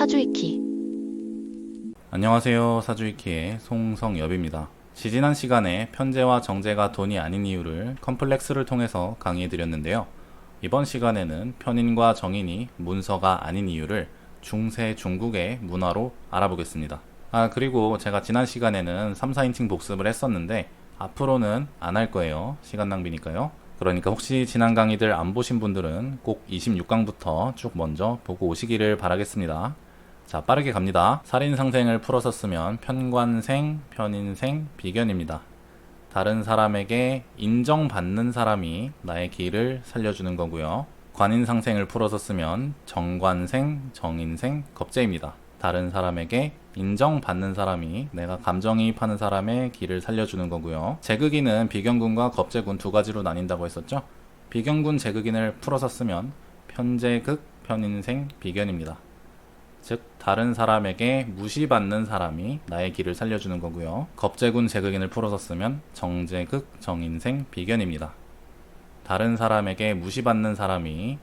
사주이키. 안녕하세요. 사주이키의 송성엽입니다. 지지난 시간에 편제와 정제가 돈이 아닌 이유를 컴플렉스를 통해서 강의해드렸는데요. 이번 시간에는 편인과 정인이 문서가 아닌 이유를 중세 중국의 문화로 알아보겠습니다. 그리고 제가 지난 시간에는 3, 4인칭 복습을 했었는데 앞으로는 안 할 거예요. 시간 낭비니까요. 그러니까 혹시 지난 강의들 안 보신 분들은 꼭 26강부터 쭉 먼저 보고 오시기를 바라겠습니다. 자, 빠르게 갑니다. 살인상생을 풀어서 쓰면 편관생, 편인생, 비견입니다. 다른 사람에게 인정받는 사람이 나의 길을 살려주는 거고요. 관인상생을 풀어서 쓰면 정관생, 정인생, 겁재입니다. 다른 사람에게 인정받는 사람이 내가 감정이입하는 사람의 길을 살려주는 거고요. 제극인은 비견군과 겁재군 두 가지로 나뉜다고 했었죠. 비견군 제극인을 풀어서 쓰면 편제극, 편인생, 비견입니다. 즉 다른 사람에게 무시받는 사람이 나의 길을 살려주는 거고요. 겁재군 제극인을 풀어서 쓰면 정제극, 정인생, 비견입니다. 다른 사람에게 무시받는 사람이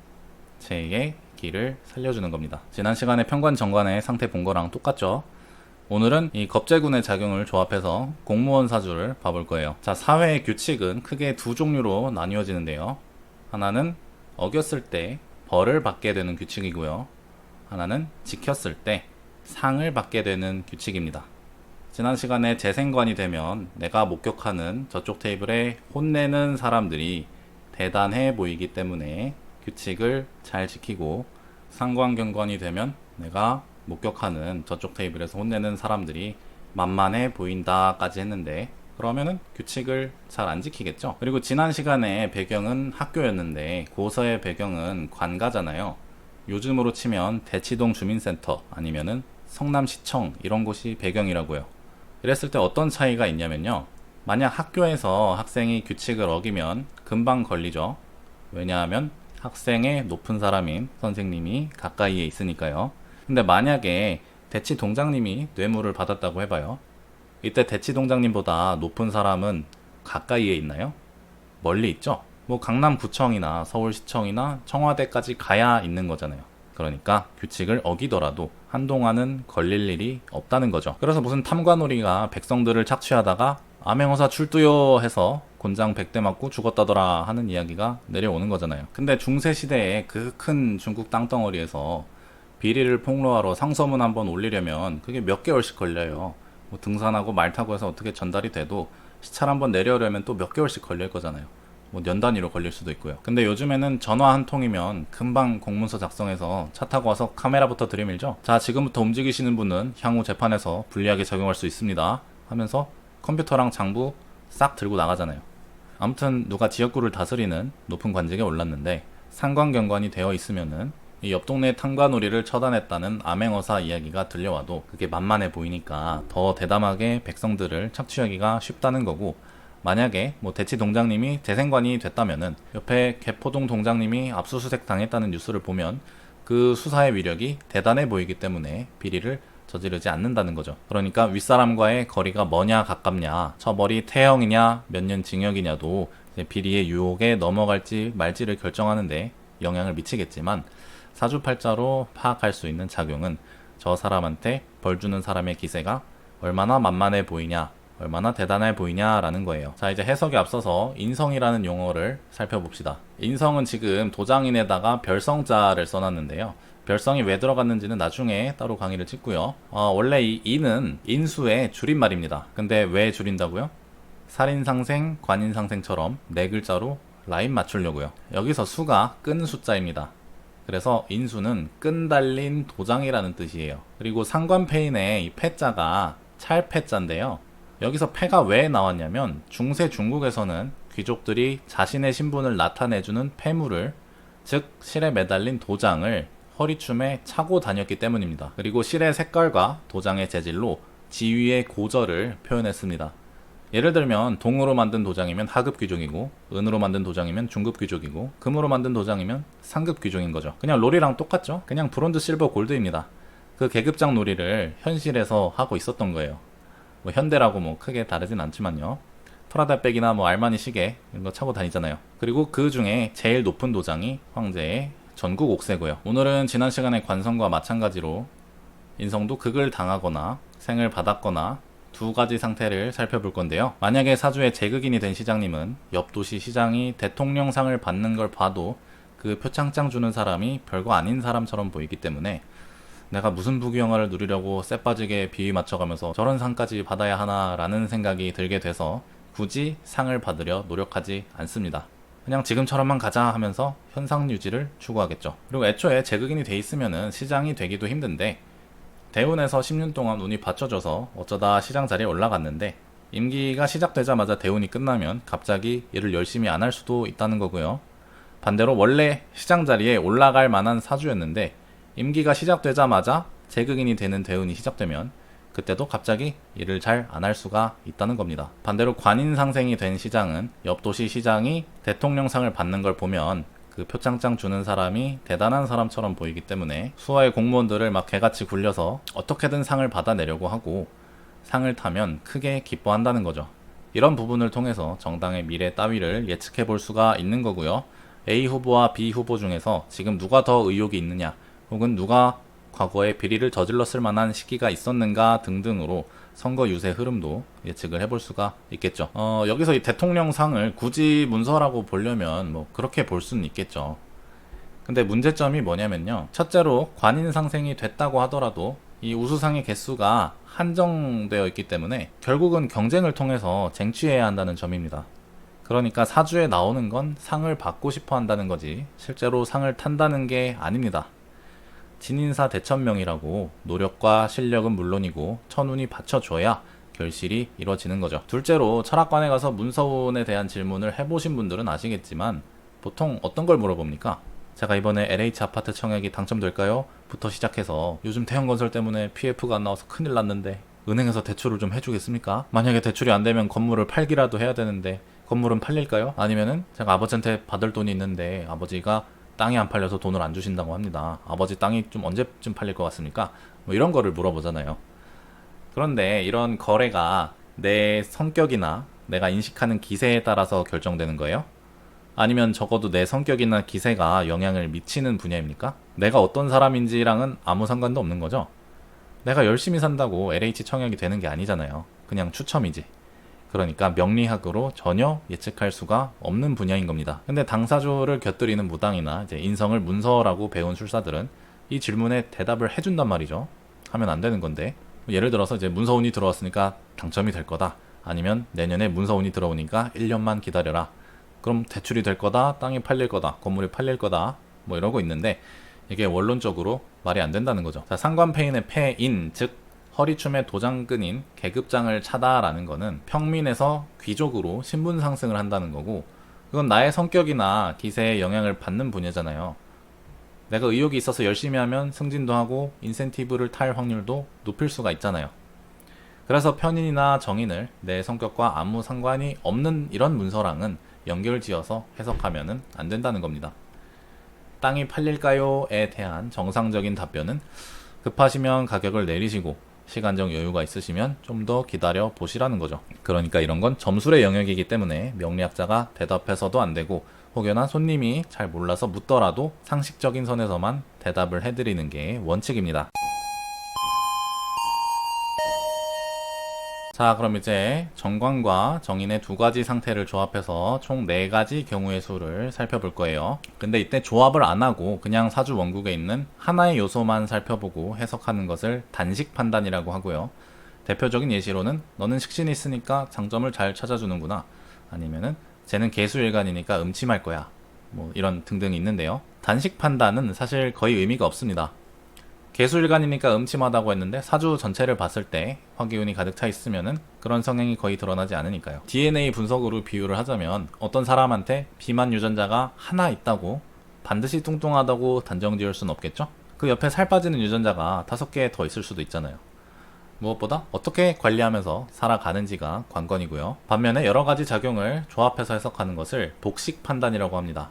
제의 길을 살려주는 겁니다. 지난 시간에 편관 정관의 상태 본 거랑 똑같죠. 오늘은 이 겁재군의 작용을 조합해서 공무원 사주를 봐볼 거예요. 자, 사회의 규칙은 크게 두 종류로 나뉘어지는데요. 하나는 어겼을 때 벌을 받게 되는 규칙이고요. 하나는 지켰을 때 상을 받게 되는 규칙입니다. 지난 시간에 재생관이 되면 내가 목격하는 저쪽 테이블에 혼내는 사람들이 대단해 보이기 때문에 규칙을 잘 지키고, 상관경관이 되면 내가 목격하는 저쪽 테이블에서 혼내는 사람들이 만만해 보인다까지 했는데, 그러면은 규칙을 잘 안 지키겠죠. 그리고 지난 시간에 배경은 학교였는데 고서의 배경은 관가잖아요. 요즘으로 치면 대치동 주민센터 아니면은 성남시청 이런 곳이 배경이라고요. 이랬을 때 어떤 차이가 있냐면요. 만약 학교에서 학생이 규칙을 어기면 금방 걸리죠. 왜냐하면 학생의 높은 사람인 선생님이 가까이에 있으니까요. 근데 만약에 대치동장님이 뇌물을 받았다고 해봐요. 이때 대치동장님보다 높은 사람은 가까이에 있나요? 멀리 있죠? 뭐 강남구청이나 서울시청이나 청와대까지 가야 있는 거잖아요. 그러니까 규칙을 어기더라도 한동안은 걸릴 일이 없다는 거죠. 그래서 무슨 탐관오리가 백성들을 착취하다가 암행어사 출두요 해서 곤장 100대 맞고 죽었다더라 하는 이야기가 내려오는 거잖아요. 근데 중세시대에 그 큰 중국 땅덩어리에서 비리를 폭로하러 상소문 한번 올리려면 그게 몇 개월씩 걸려요. 뭐 등산하고 말 타고 해서 어떻게 전달이 돼도 시찰 한번 내려오려면 또 몇 개월씩 걸릴 거잖아요. 뭐 년 단위로 걸릴 수도 있고요. 근데 요즘에는 전화 한 통이면 금방 공문서 작성해서 차 타고 와서 카메라부터 들이밀죠. 자, 지금부터 움직이시는 분은 향후 재판에서 불리하게 적용할 수 있습니다 하면서 컴퓨터랑 장부 싹 들고 나가잖아요. 아무튼 누가 지역구를 다스리는 높은 관직에 올랐는데 상관경관이 되어 있으면은 이 옆 동네 탕관오리를 처단했다는 암행어사 이야기가 들려와도 그게 만만해 보이니까 더 대담하게 백성들을 착취하기가 쉽다는 거고, 만약에 뭐 대치동장님이 재생관이 됐다면은 옆에 개포동 동장님이 압수수색 당했다는 뉴스를 보면 그 수사의 위력이 대단해 보이기 때문에 비리를 저지르지 않는다는 거죠. 그러니까 윗사람과의 거리가 뭐냐 가깝냐, 처벌이 태형이냐 몇 년 징역이냐도 비리의 유혹에 넘어갈지 말지를 결정하는데 영향을 미치겠지만, 사주팔자로 파악할 수 있는 작용은 저 사람한테 벌 주는 사람의 기세가 얼마나 만만해 보이냐, 얼마나 대단해 보이냐라는 거예요. 자, 이제 해석에 앞서서 인성이라는 용어를 살펴봅시다. 인성은 지금 도장인에다가 별성자를 써놨는데요. 별성이 왜 들어갔는지는 나중에 따로 강의를 찍고요. 원래 이 인은 인수의 줄임말입니다. 근데 왜 줄인다고요? 살인상생, 관인상생처럼 네 글자로 라인 맞추려고요. 여기서 수가 끈 숫자입니다. 그래서 인수는 끈 달린 도장이라는 뜻이에요. 그리고 상관패인의 이 패자가 찰패자인데요. 여기서 패가 왜 나왔냐면 중세 중국에서는 귀족들이 자신의 신분을 나타내주는 패물을, 즉 실에 매달린 도장을 허리춤에 차고 다녔기 때문입니다. 그리고 실의 색깔과 도장의 재질로 지위의 고저를 표현했습니다. 예를 들면 동으로 만든 도장이면 하급 귀족이고, 은으로 만든 도장이면 중급 귀족이고, 금으로 만든 도장이면 상급 귀족인 거죠. 그냥 롤이랑 똑같죠? 그냥 브론즈, 실버, 골드입니다. 그 계급장 놀이를 현실에서 하고 있었던 거예요. 뭐 현대라고 뭐 크게 다르진 않지만요. 프라다백이나 뭐 알마니 시계 이런 거 차고 다니잖아요. 그리고 그 중에 제일 높은 도장이 황제의 전국 옥새고요. 오늘은 지난 시간의 관성과 마찬가지로 인성도 극을 당하거나 생을 받았거나 두 가지 상태를 살펴볼 건데요. 만약에 사주에 재극인이 된 시장님은 옆 도시 시장이 대통령상을 받는 걸 봐도 그 표창장 주는 사람이 별거 아닌 사람처럼 보이기 때문에 내가 무슨 부귀영화를 누리려고 쎄빠지게 비위 맞춰가면서 저런 상까지 받아야 하나 라는 생각이 들게 돼서 굳이 상을 받으려 노력하지 않습니다. 그냥 지금처럼만 가자 하면서 현상 유지를 추구하겠죠. 그리고 애초에 재극인이 돼 있으면은 시장이 되기도 힘든데 대운에서 10년 동안 운이 받쳐져서 어쩌다 시장 자리에 올라갔는데 임기가 시작되자마자 대운이 끝나면 갑자기 일을 열심히 안 할 수도 있다는 거고요. 반대로 원래 시장 자리에 올라갈 만한 사주였는데 임기가 시작되자마자 재극인이 되는 대운이 시작되면 그때도 갑자기 일을 잘 안 할 수가 있다는 겁니다. 반대로 관인상생이 된 시장은 옆도시 시장이 대통령상을 받는 걸 보면 그 표창장 주는 사람이 대단한 사람처럼 보이기 때문에 수하의 공무원들을 막 개같이 굴려서 어떻게든 상을 받아내려고 하고 상을 타면 크게 기뻐한다는 거죠. 이런 부분을 통해서 정당의 미래 따위를 예측해 볼 수가 있는 거고요. A 후보와 B 후보 중에서 지금 누가 더 의욕이 있느냐 혹은 누가 과거에 비리를 저질렀을 만한 시기가 있었는가 등등으로 선거 유세 흐름도 예측을 해볼 수가 있겠죠. 여기서 이 대통령상을 굳이 문서라고 보려면 뭐 그렇게 볼 수는 있겠죠. 근데 문제점이 뭐냐면요. 첫째로 관인 상생이 됐다고 하더라도 이 우수상의 개수가 한정되어 있기 때문에 결국은 경쟁을 통해서 쟁취해야 한다는 점입니다. 그러니까 사주에 나오는 건 상을 받고 싶어 한다는 거지 실제로 상을 탄다는 게 아닙니다. 진인사 대천명이라고 노력과 실력은 물론이고 천운이 받쳐줘야 결실이 이루어지는 거죠. 둘째로 철학관에 가서 문서운에 대한 질문을 해보신 분들은 아시겠지만 보통 어떤 걸 물어봅니까? 제가 이번에 LH 아파트 청약이 당첨될까요? 부터 시작해서 요즘 태형건설 때문에 PF가 안 나와서 큰일 났는데 은행에서 대출을 좀 해주겠습니까? 만약에 대출이 안 되면 건물을 팔기라도 해야 되는데 건물은 팔릴까요? 아니면은 제가 아버지한테 받을 돈이 있는데 아버지가 땅이 안 팔려서 돈을 안 주신다고 합니다. 아버지 땅이 좀 언제쯤 팔릴 것 같습니까? 뭐 이런 거를 물어보잖아요. 그런데 이런 거래가 내 성격이나 내가 인식하는 기세에 따라서 결정되는 거예요? 아니면 적어도 내 성격이나 기세가 영향을 미치는 분야입니까? 내가 어떤 사람인지랑은 아무 상관도 없는 거죠? 내가 열심히 산다고 LH 청약이 되는 게 아니잖아요. 그냥 추첨이지. 그러니까 명리학으로 전혀 예측할 수가 없는 분야인 겁니다. 근데 당사주를 곁들이는 무당이나 이제 인성을 문서라고 배운 술사들은 이 질문에 대답을 해준단 말이죠. 하면 안 되는 건데 예를 들어서 이제 문서운이 들어왔으니까 당첨이 될 거다. 아니면 내년에 문서운이 들어오니까 1년만 기다려라. 그럼 대출이 될 거다. 땅이 팔릴 거다. 건물이 팔릴 거다. 뭐 이러고 있는데 이게 원론적으로 말이 안 된다는 거죠. 자, 상관패인의 패인 즉 허리춤의 도장끈인 계급장을 차다라는 거는 평민에서 귀족으로 신분 상승을 한다는 거고 그건 나의 성격이나 기세에 영향을 받는 분야잖아요. 내가 의욕이 있어서 열심히 하면 승진도 하고 인센티브를 탈 확률도 높일 수가 있잖아요. 그래서 편인이나 정인을 내 성격과 아무 상관이 없는 이런 문서랑은 연결지어서 해석하면 안 된다는 겁니다. 땅이 팔릴까요?에 대한 정상적인 답변은 급하시면 가격을 내리시고 시간적 여유가 있으시면 좀 더 기다려 보시라는 거죠. 그러니까 이런 건 점술의 영역이기 때문에 명리학자가 대답해서도 안 되고 혹여나 손님이 잘 몰라서 묻더라도 상식적인 선에서만 대답을 해드리는 게 원칙입니다. 자, 그럼 이제 정관과 정인의 두 가지 상태를 조합해서 총 4가지 경우의 수를 살펴볼 거예요. 근데 이때 조합을 안 하고 그냥 사주 원국에 있는 하나의 요소만 살펴보고 해석하는 것을 단식 판단이라고 하고요. 대표적인 예시로는 너는 식신이 있으니까 장점을 잘 찾아주는구나. 아니면은 쟤는 개수일간이니까 음침할 거야. 뭐 이런 등등이 있는데요. 단식 판단은 사실 거의 의미가 없습니다. 개수일간이니까 음침하다고 했는데 사주 전체를 봤을 때 화기운이 가득 차 있으면은 그런 성향이 거의 드러나지 않으니까요. DNA 분석으로 비유를 하자면 어떤 사람한테 비만 유전자가 하나 있다고 반드시 뚱뚱하다고 단정 지을 수는 없겠죠? 그 옆에 살 빠지는 유전자가 5개 더 있을 수도 있잖아요. 무엇보다 어떻게 관리하면서 살아가는지가 관건이고요. 반면에 여러 가지 작용을 조합해서 해석하는 것을 복식 판단이라고 합니다.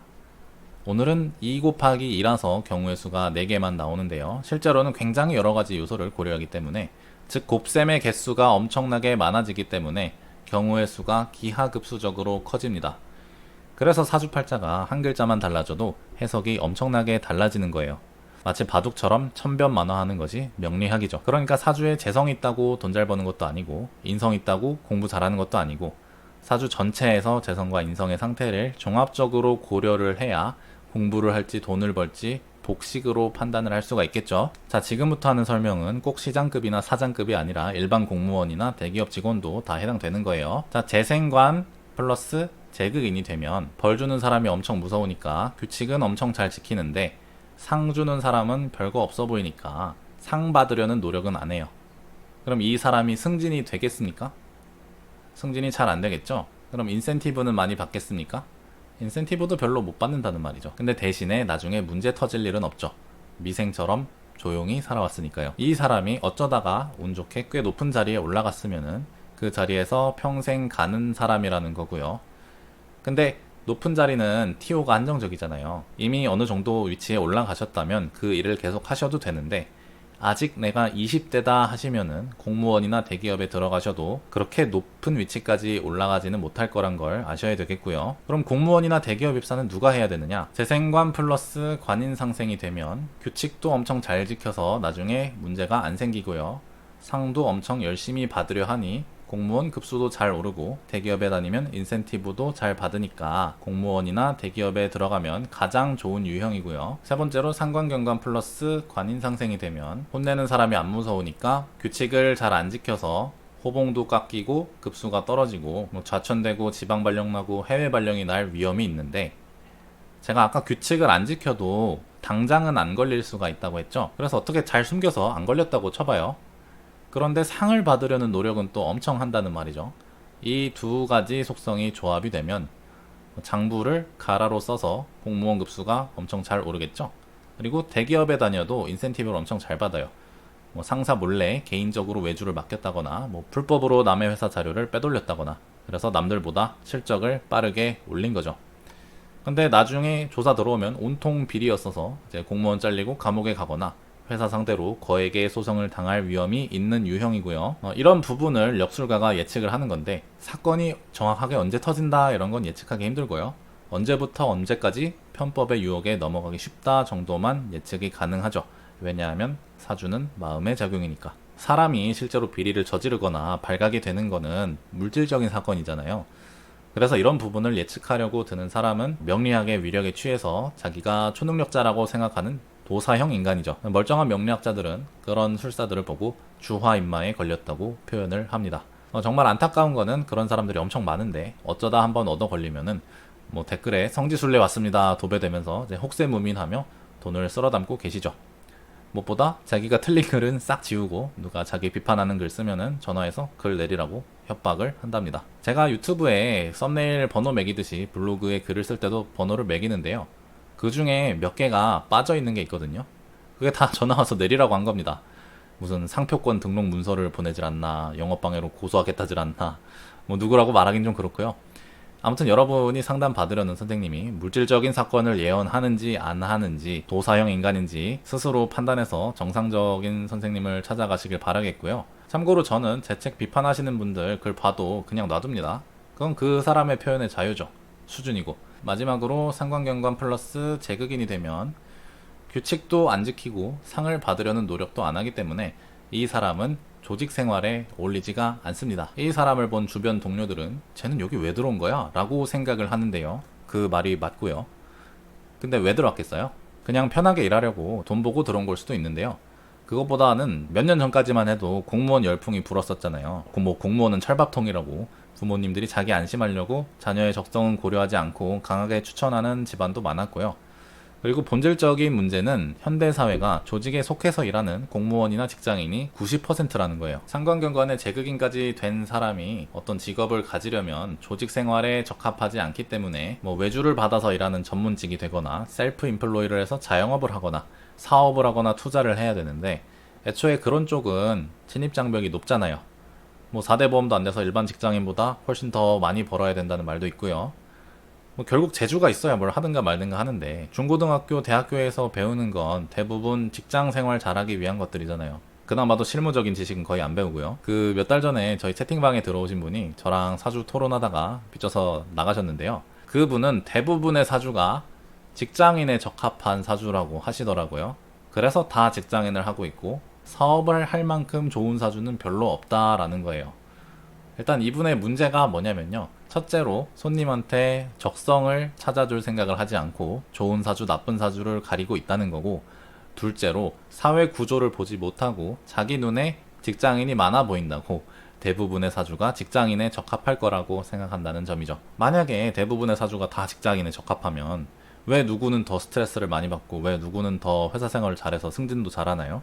오늘은 2 곱하기 2라서 경우의 수가 4개만 나오는데요. 실제로는 굉장히 여러 가지 요소를 고려하기 때문에 즉 곱셈의 개수가 엄청나게 많아지기 때문에 경우의 수가 기하급수적으로 커집니다. 그래서 사주팔자가 한 글자만 달라져도 해석이 엄청나게 달라지는 거예요. 마치 바둑처럼 천변만화하는 것이 명리학이죠. 그러니까 사주에 재성 있다고 돈 잘 버는 것도 아니고 인성 있다고 공부 잘하는 것도 아니고 사주 전체에서 재성과 인성의 상태를 종합적으로 고려를 해야 공부를 할지 돈을 벌지 복식으로 판단을 할 수가 있겠죠. 자, 지금부터 하는 설명은 꼭 시장급이나 사장급이 아니라 일반 공무원이나 대기업 직원도 다 해당되는 거예요. 자, 재생관 플러스 재극인이 되면 벌 주는 사람이 엄청 무서우니까 규칙은 엄청 잘 지키는데 상 주는 사람은 별거 없어 보이니까 상 받으려는 노력은 안 해요. 그럼 이 사람이 승진이 되겠습니까? 승진이 잘 안 되겠죠? 그럼 인센티브는 많이 받겠습니까? 인센티브도 별로 못 받는다는 말이죠. 근데 대신에 나중에 문제 터질 일은 없죠. 미생처럼 조용히 살아왔으니까요. 이 사람이 어쩌다가 운 좋게 꽤 높은 자리에 올라갔으면은 그 자리에서 평생 가는 사람이라는 거고요. 근데 높은 자리는 TO가 한정적이잖아요. 이미 어느 정도 위치에 올라가셨다면 그 일을 계속 하셔도 되는데 아직 내가 20대다 하시면은 공무원이나 대기업에 들어가셔도 그렇게 높은 위치까지 올라가지는 못할 거란 걸 아셔야 되겠고요. 그럼 공무원이나 대기업 입사는 누가 해야 되느냐? 재생관 플러스 관인 상생이 되면 규칙도 엄청 잘 지켜서 나중에 문제가 안 생기고요. 상도 엄청 열심히 받으려 하니 공무원 급수도 잘 오르고 대기업에 다니면 인센티브도 잘 받으니까 공무원이나 대기업에 들어가면 가장 좋은 유형이고요. 세 번째로 상관경관 플러스 관인 상생이 되면 혼내는 사람이 안 무서우니까 규칙을 잘 안 지켜서 호봉도 깎이고 급수가 떨어지고 좌천되고 지방 발령 나고 해외 발령이 날 위험이 있는데 제가 아까 규칙을 안 지켜도 당장은 안 걸릴 수가 있다고 했죠. 그래서 어떻게 잘 숨겨서 안 걸렸다고 쳐봐요. 그런데 상을 받으려는 노력은 또 엄청 한다는 말이죠. 이 두 가지 속성이 조합이 되면 장부를 가라로 써서 공무원 급수가 엄청 잘 오르겠죠. 그리고 대기업에 다녀도 인센티브를 엄청 잘 받아요. 상사 몰래 개인적으로 외주를 맡겼다거나 불법으로 남의 회사 자료를 빼돌렸다거나 그래서 남들보다 실적을 빠르게 올린 거죠. 근데 나중에 조사 들어오면 온통 비리였어서 이제 공무원 잘리고 감옥에 가거나 회사 상대로 거액의 소송을 당할 위험이 있는 유형이고요. 이런 부분을 역술가가 예측을 하는 건데 사건이 정확하게 언제 터진다 이런 건 예측하기 힘들고요. 언제부터 언제까지 편법의 유혹에 넘어가기 쉽다 정도만 예측이 가능하죠. 왜냐하면 사주는 마음의 작용이니까. 사람이 실제로 비리를 저지르거나 발각이 되는 거는 물질적인 사건이잖아요. 그래서 이런 부분을 예측하려고 드는 사람은 명리학의 위력에 취해서 자기가 초능력자라고 생각하는 도사형 인간이죠. 멀쩡한 명리학자들은 그런 술사들을 보고 주화인마에 걸렸다고 표현을 합니다. 정말 안타까운 거는 그런 사람들이 엄청 많은데 어쩌다 한번 얻어 걸리면은 댓글에 성지순례 왔습니다 도배되면서 이제 혹세무민하며 돈을 쓸어 담고 계시죠. 무엇보다 자기가 틀린 글은 싹 지우고 누가 자기 비판하는 글 쓰면은 전화해서 글 내리라고 협박을 한답니다. 제가 유튜브에 썸네일 번호 매기듯이 블로그에 글을 쓸 때도 번호를 매기는데요. 그 중에 몇 개가 빠져 있는 게 있거든요. 그게 다 전화와서 내리라고 한 겁니다. 무슨 상표권 등록 문서를 보내질 않나, 영업방해로 고소하겠다질 않나, 누구라고 말하긴 좀 그렇고요. 아무튼 여러분이 상담 받으려는 선생님이 물질적인 사건을 예언하는지 안 하는지 도사형 인간인지 스스로 판단해서 정상적인 선생님을 찾아가시길 바라겠고요. 참고로 저는 제 책 비판하시는 분들 글 봐도 그냥 놔둡니다. 그건 그 사람의 표현의 자유죠. 수준이고. 마지막으로 상관경관 플러스 재극인이 되면 규칙도 안 지키고 상을 받으려는 노력도 안 하기 때문에 이 사람은 조직 생활에 어울리지가 않습니다. 이 사람을 본 주변 동료들은 쟤는 여기 왜 들어온 거야? 라고 생각을 하는데요. 그 말이 맞고요. 근데 왜 들어왔겠어요? 그냥 편하게 일하려고 돈 보고 들어온 걸 수도 있는데요. 그것보다는 몇 년 전까지만 해도 공무원 열풍이 불었었잖아요. 공무원은 철밥통이라고 부모님들이 자기 안심하려고 자녀의 적성은 고려하지 않고 강하게 추천하는 집안도 많았고요. 그리고 본질적인 문제는 현대사회가 조직에 속해서 일하는 공무원이나 직장인이 90%라는 거예요. 상관경관의 재극인까지 된 사람이 어떤 직업을 가지려면 조직 생활에 적합하지 않기 때문에 외주를 받아서 일하는 전문직이 되거나 셀프 인플로이를 해서 자영업을 하거나 사업을 하거나 투자를 해야 되는데 애초에 그런 쪽은 진입장벽이 높잖아요. 4대 보험도 안 돼서 일반 직장인보다 훨씬 더 많이 벌어야 된다는 말도 있고요. 결국 재주가 있어야 뭘 하든가 말든가 하는데 중고등학교, 대학교에서 배우는 건 대부분 직장 생활 잘하기 위한 것들이잖아요. 그나마도 실무적인 지식은 거의 안 배우고요. 그 몇 달 전에 저희 채팅방에 들어오신 분이 저랑 사주 토론하다가 삐져서 나가셨는데요. 그분은 대부분의 사주가 직장인에 적합한 사주라고 하시더라고요. 그래서 다 직장인을 하고 있고 사업을 할 만큼 좋은 사주는 별로 없다라는 거예요. 일단 이분의 문제가 뭐냐면요. 첫째로 손님한테 적성을 찾아줄 생각을 하지 않고 좋은 사주, 나쁜 사주를 가리고 있다는 거고, 둘째로 사회 구조를 보지 못하고 자기 눈에 직장인이 많아 보인다고 대부분의 사주가 직장인에 적합할 거라고 생각한다는 점이죠. 만약에 대부분의 사주가 다 직장인에 적합하면 왜 누구는 더 스트레스를 많이 받고 왜 누구는 더 회사 생활을 잘해서 승진도 잘하나요?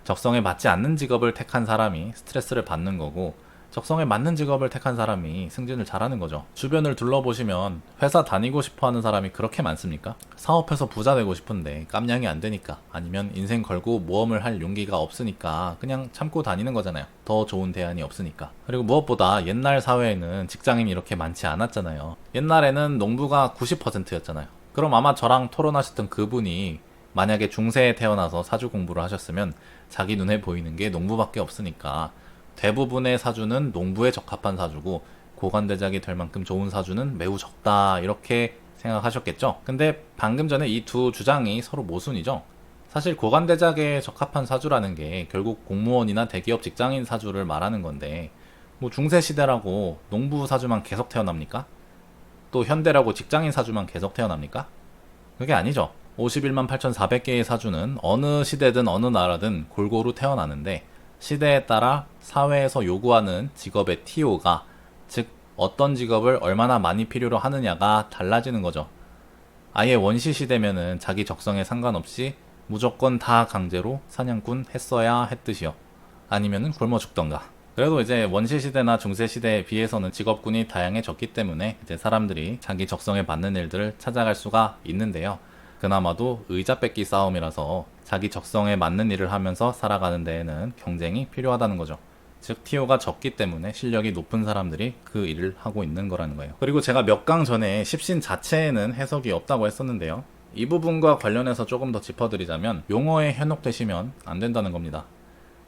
적성에 맞지 않는 직업을 택한 사람이 스트레스를 받는 거고, 적성에 맞는 직업을 택한 사람이 승진을 잘하는 거죠. 주변을 둘러보시면 회사 다니고 싶어 하는 사람이 그렇게 많습니까? 사업해서 부자 되고 싶은데 깜냥이 안 되니까, 아니면 인생 걸고 모험을 할 용기가 없으니까 그냥 참고 다니는 거잖아요. 더 좋은 대안이 없으니까. 그리고 무엇보다 옛날 사회에는 직장인이 이렇게 많지 않았잖아요. 옛날에는 농부가 90%였잖아요. 그럼 아마 저랑 토론하셨던 그분이 만약에 중세에 태어나서 사주 공부를 하셨으면 자기 눈에 보이는 게 농부밖에 없으니까 대부분의 사주는 농부에 적합한 사주고 고관대작이 될 만큼 좋은 사주는 매우 적다, 이렇게 생각하셨겠죠. 근데 방금 전에 이 두 주장이 서로 모순이죠. 사실 고관대작에 적합한 사주라는 게 결국 공무원이나 대기업 직장인 사주를 말하는 건데, 뭐 중세시대라고 농부 사주만 계속 태어납니까? 또 현대라고 직장인 사주만 계속 태어납니까? 그게 아니죠. 51만 8,400개의 사주는 어느 시대든 어느 나라든 골고루 태어나는데, 시대에 따라 사회에서 요구하는 직업의 TO가, 즉 어떤 직업을 얼마나 많이 필요로 하느냐가 달라지는 거죠. 아예 원시 시대면은 자기 적성에 상관없이 무조건 다 강제로 사냥꾼 했어야 했듯이요. 아니면은 굶어 죽던가. 그래도 이제 원시 시대나 중세 시대에 비해서는 직업군이 다양해졌기 때문에 이제 사람들이 자기 적성에 맞는 일들을 찾아갈 수가 있는데요. 그나마도 의자 뺏기 싸움이라서 자기 적성에 맞는 일을 하면서 살아가는 데에는 경쟁이 필요하다는 거죠. 즉 TO가 적기 때문에 실력이 높은 사람들이 그 일을 하고 있는 거라는 거예요. 그리고 제가 몇 강 전에 십신 자체에는 해석이 없다고 했었는데요. 이 부분과 관련해서 조금 더 짚어드리자면, 용어에 현혹되시면 안 된다는 겁니다.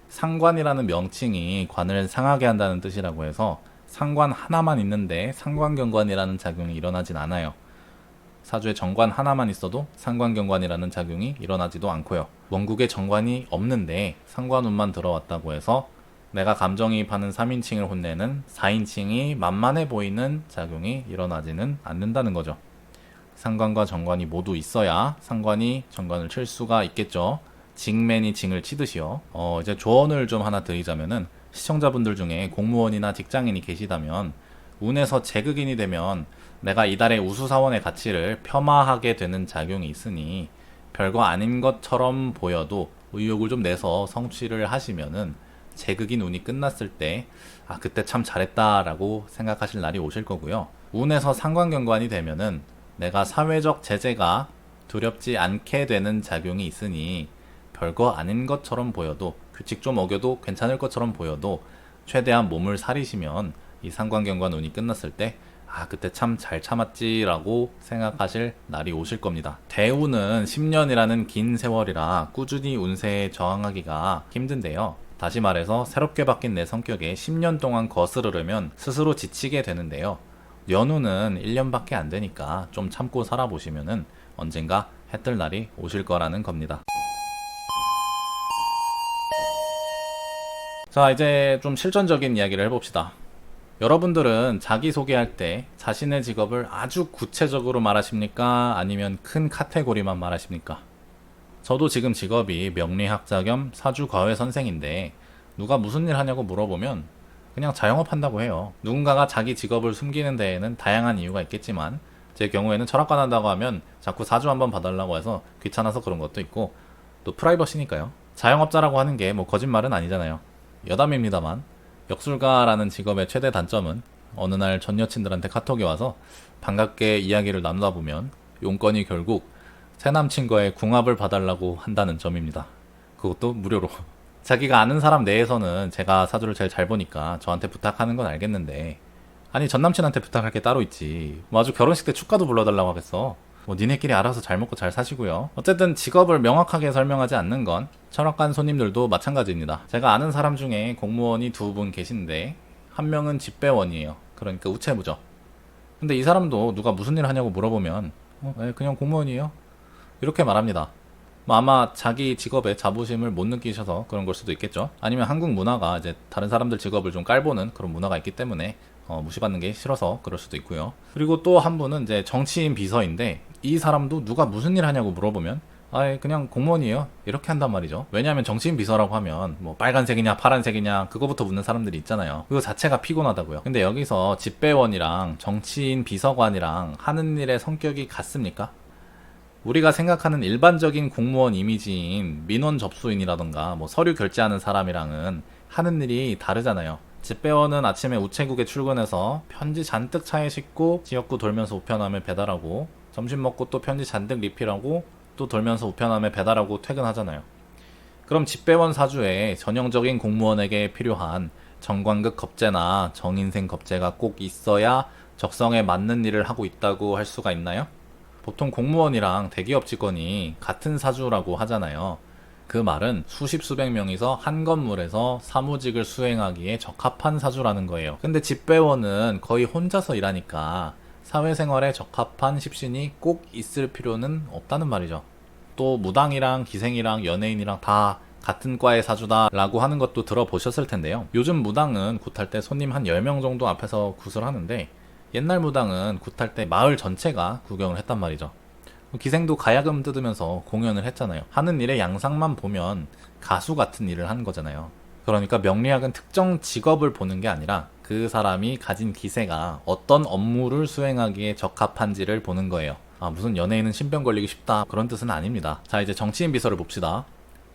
상관이라는 명칭이 관을 상하게 한다는 뜻이라고 해서 상관 하나만 있는데 상관경관이라는 작용이 일어나진 않아요. 사주에 정관 하나만 있어도 상관경관이라는 작용이 일어나지도 않고요. 원국에 정관이 없는데 상관운만 들어왔다고 해서 내가 감정이입하는 3인칭을 혼내는 4인칭이 만만해 보이는 작용이 일어나지는 않는다는 거죠. 상관과 정관이 모두 있어야 상관이 정관을 칠 수가 있겠죠. 징맨이 징을 치듯이요. 이제 조언을 좀 하나 드리자면은, 시청자분들 중에 공무원이나 직장인이 계시다면 운에서 재극인이 되면 내가 이달의 우수사원의 가치를 폄하하게 되는 작용이 있으니 별거 아닌 것처럼 보여도 의욕을 좀 내서 성취를 하시면은 재극인 운이 끝났을 때 그때 참 잘했다라고 생각하실 날이 오실 거고요. 운에서 상관경관이 되면은 내가 사회적 제재가 두렵지 않게 되는 작용이 있으니 별거 아닌 것처럼 보여도, 규칙 좀 어겨도 괜찮을 것처럼 보여도 최대한 몸을 사리시면 이 상관경관 운이 끝났을 때 그때 참 잘 참았지라고 생각하실 날이 오실 겁니다. 대운은 10년이라는 긴 세월이라 꾸준히 운세에 저항하기가 힘든데요. 다시 말해서 새롭게 바뀐 내 성격에 10년 동안 거스르려면 스스로 지치게 되는데요. 연운은 1년밖에 안 되니까 좀 참고 살아보시면은 언젠가 해뜰 날이 오실 거라는 겁니다. 자, 이제 좀 실전적인 이야기를 해봅시다. 여러분들은 자기소개할 때 자신의 직업을 아주 구체적으로 말하십니까? 아니면 큰 카테고리만 말하십니까? 저도 지금 직업이 명리학자 겸 사주과외 선생인데, 누가 무슨 일 하냐고 물어보면 그냥 자영업 한다고 해요. 누군가가 자기 직업을 숨기는 데에는 다양한 이유가 있겠지만, 제 경우에는 철학관 한다고 하면 자꾸 사주 한번 봐달라고 해서 귀찮아서 그런 것도 있고, 또 프라이버시니까요. 자영업자라고 하는 게 뭐 거짓말은 아니잖아요. 여담입니다만, 역술가라는 직업의 최대 단점은 어느 날 전 여친들한테 카톡이 와서 반갑게 이야기를 나누다 보면 용건이 결국 새 남친과의 궁합을 봐달라고 한다는 점입니다. 그것도 무료로. 자기가 아는 사람 내에서는 제가 사주를 제일 잘 보니까 저한테 부탁하는 건 알겠는데, 아니 전 남친한테 부탁할 게 따로 있지. 뭐 아주 결혼식 때 축가도 불러달라고 하겠어. 뭐 니네끼리 알아서 잘 먹고 잘 사시고요. 어쨌든 직업을 명확하게 설명하지 않는 건 철학관 손님들도 마찬가지입니다. 제가 아는 사람 중에 공무원이 2분 계신데 한 명은 집배원이에요. 그러니까 우체부죠. 근데 이 사람도 누가 무슨 일 하냐고 물어보면 그냥 공무원이에요, 이렇게 말합니다. 뭐 아마 자기 직업에 자부심을 못 느끼셔서 그런 걸 수도 있겠죠. 아니면 한국 문화가 이제 다른 사람들 직업을 좀 깔보는 그런 문화가 있기 때문에 무시받는 게 싫어서 그럴 수도 있고요. 그리고 또 한 분은 이제 정치인 비서인데 이 사람도 누가 무슨 일 하냐고 물어보면 그냥 공무원이에요 이렇게 한단 말이죠. 왜냐하면 정치인 비서라고 하면 뭐 빨간색이냐 파란색이냐 그거부터 묻는 사람들이 있잖아요. 그거 자체가 피곤하다고요. 근데 여기서 집배원이랑 정치인 비서관이랑 하는 일의 성격이 같습니까? 우리가 생각하는 일반적인 공무원 이미지인 민원 접수인이라던가 뭐 서류 결제하는 사람이랑은 하는 일이 다르잖아요. 집배원은 아침에 우체국에 출근해서 편지 잔뜩 차에 싣고 지역구 돌면서 우편함에 배달하고, 점심 먹고 또 편지 잔뜩 리필하고 또 돌면서 우편함에 배달하고 퇴근하잖아요. 그럼 집배원 사주에 전형적인 공무원에게 필요한 정관급 겁재나 정인생 겁재가 꼭 있어야 적성에 맞는 일을 하고 있다고 할 수가 있나요? 보통 공무원이랑 대기업 직원이 같은 사주라고 하잖아요. 그 말은 수십 수백 명이서 한 건물에서 사무직을 수행하기에 적합한 사주라는 거예요. 근데 집배원은 거의 혼자서 일하니까 사회생활에 적합한 십신이 꼭 있을 필요는 없다는 말이죠. 또 무당이랑 기생이랑 연예인이랑 다 같은 과의 사주다 라고 하는 것도 들어보셨을 텐데요. 요즘 무당은 굿할 때 손님 한 10명 정도 앞에서 굿을 하는데, 옛날 무당은 굿할 때 마을 전체가 구경을 했단 말이죠. 기생도 가야금 뜯으면서 공연을 했잖아요. 하는 일의 양상만 보면 가수 같은 일을 하는 거잖아요. 그러니까 명리학은 특정 직업을 보는 게 아니라 그 사람이 가진 기세가 어떤 업무를 수행하기에 적합한지를 보는 거예요. 무슨 연예인은 신병 걸리기 쉽다 그런 뜻은 아닙니다. 자, 이제 정치인 비서를 봅시다.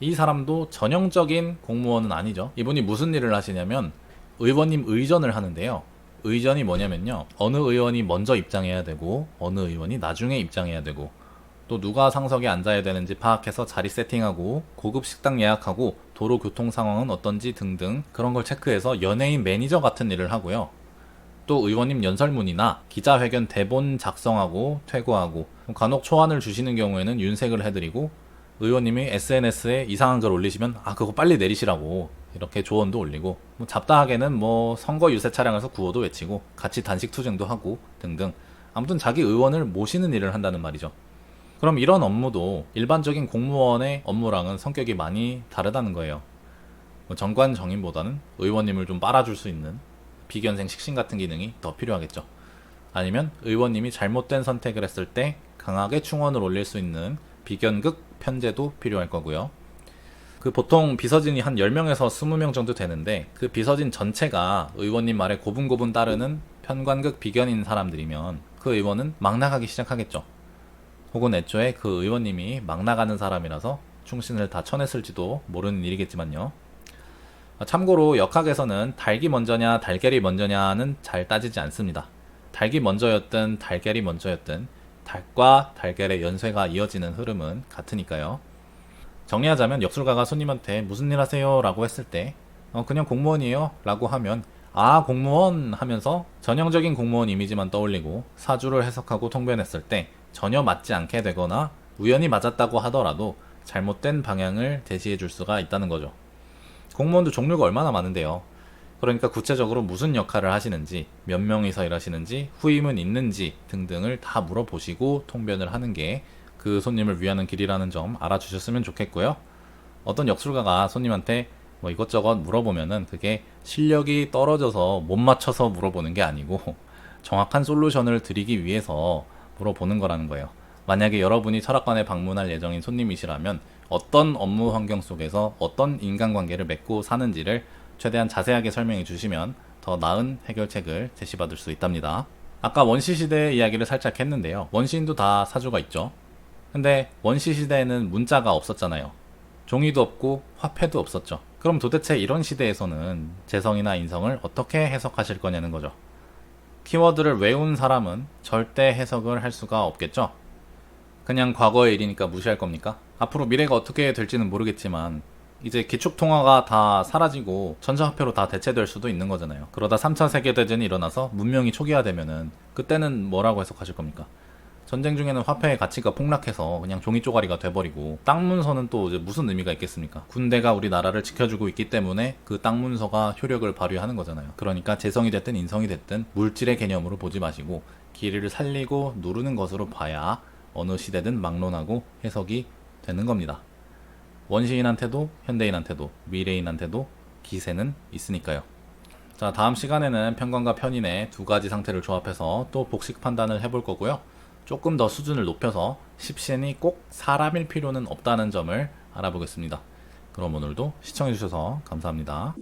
이 사람도 전형적인 공무원은 아니죠. 이분이 무슨 일을 하시냐면 의원님 의전을 하는데요. 의전이 뭐냐면요, 어느 의원이 먼저 입장해야 되고 어느 의원이 나중에 입장해야 되고, 또 누가 상석에 앉아야 되는지 파악해서 자리 세팅하고 고급 식당 예약하고 도로 교통 상황은 어떤지 등등 그런 걸 체크해서 연예인 매니저 같은 일을 하고요. 또 의원님 연설문이나 기자회견 대본 작성하고 퇴고하고, 간혹 초안을 주시는 경우에는 윤색을 해드리고, 의원님이 SNS에 이상한 글 올리시면 그거 빨리 내리시라고 이렇게 조언도 올리고, 잡다하게는 뭐 선거 유세 차량에서 구호도 외치고 같이 단식 투쟁도 하고 등등, 아무튼 자기 의원을 모시는 일을 한다는 말이죠. 그럼 이런 업무도 일반적인 공무원의 업무랑은 성격이 많이 다르다는 거예요. 정관 정인보다는 의원님을 좀 빨아줄 수 있는 비견생 식신 같은 기능이 더 필요하겠죠. 아니면 의원님이 잘못된 선택을 했을 때 강하게 충원을 올릴 수 있는 비견극 편제도 필요할 거고요. 보통 비서진이 한 10명에서 20명 정도 되는데, 그 비서진 전체가 의원님 말에 고분고분 따르는 편관극 비견인 사람들이면 그 의원은 막 나가기 시작하겠죠. 혹은 애초에 그 의원님이 막 나가는 사람이라서 충신을 다 쳐냈을지도 모르는 일이겠지만요. 참고로 역학에서는 닭이 먼저냐 달걀이 먼저냐는 잘 따지지 않습니다. 닭이 먼저였든 달걀이 먼저였든 닭과 달걀의 연쇄가 이어지는 흐름은 같으니까요. 정리하자면 역술가가 손님한테 무슨 일 하세요? 라고 했을 때 그냥 공무원이에요 라고 하면 공무원 하면서 전형적인 공무원 이미지만 떠올리고 사주를 해석하고 통변했을 때 전혀 맞지 않게 되거나 우연히 맞았다고 하더라도 잘못된 방향을 제시해 줄 수가 있다는 거죠. 공무원도 종류가 얼마나 많은데요. 그러니까 구체적으로 무슨 역할을 하시는지, 몇 명이서 일하시는지, 후임은 있는지 등등을 다 물어보시고 통변을 하는 게 그 손님을 위하는 길이라는 점 알아주셨으면 좋겠고요. 어떤 역술가가 손님한테 뭐 이것저것 물어보면은 그게 실력이 떨어져서 못 맞춰서 물어보는 게 아니고 정확한 솔루션을 드리기 위해서 물어보는 거라는 거예요. 만약에 여러분이 철학관에 방문할 예정인 손님이시라면 어떤 업무 환경 속에서 어떤 인간관계를 맺고 사는지를 최대한 자세하게 설명해 주시면 더 나은 해결책을 제시받을 수 있답니다. 아까 원시시대 이야기를 살짝 했는데요. 원시인도 다 사주가 있죠. 근데 원시시대에는 문자가 없었잖아요. 종이도 없고 화폐도 없었죠. 그럼 도대체 이런 시대에서는 재성이나 인성을 어떻게 해석하실 거냐는 거죠. 키워드를 외운 사람은 절대 해석을 할 수가 없겠죠. 그냥 과거의 일이니까 무시할 겁니까? 앞으로 미래가 어떻게 될지는 모르겠지만 이제 기축통화가 다 사라지고 전자화폐로 다 대체될 수도 있는 거잖아요. 그러다 3차 세계대전이 일어나서 문명이 초기화되면은 그때는 뭐라고 해석하실 겁니까? 전쟁 중에는 화폐의 가치가 폭락해서 그냥 종이 쪼가리가 돼버리고, 땅 문서는 또 이제 무슨 의미가 있겠습니까? 군대가 우리나라를 지켜주고 있기 때문에 그 땅 문서가 효력을 발휘하는 거잖아요. 그러니까 재성이 됐든 인성이 됐든 물질의 개념으로 보지 마시고 길이를 살리고 누르는 것으로 봐야 어느 시대든 막론하고 해석이 되는 겁니다. 원시인한테도 현대인한테도 미래인한테도 기세는 있으니까요. 자, 다음 시간에는 편관과 편인의 두 가지 상태를 조합해서 또 복식 판단을 해볼 거고요. 조금 더 수준을 높여서 십신이 꼭 사람일 필요는 없다는 점을 알아보겠습니다. 그럼 오늘도 시청해주셔서 감사합니다.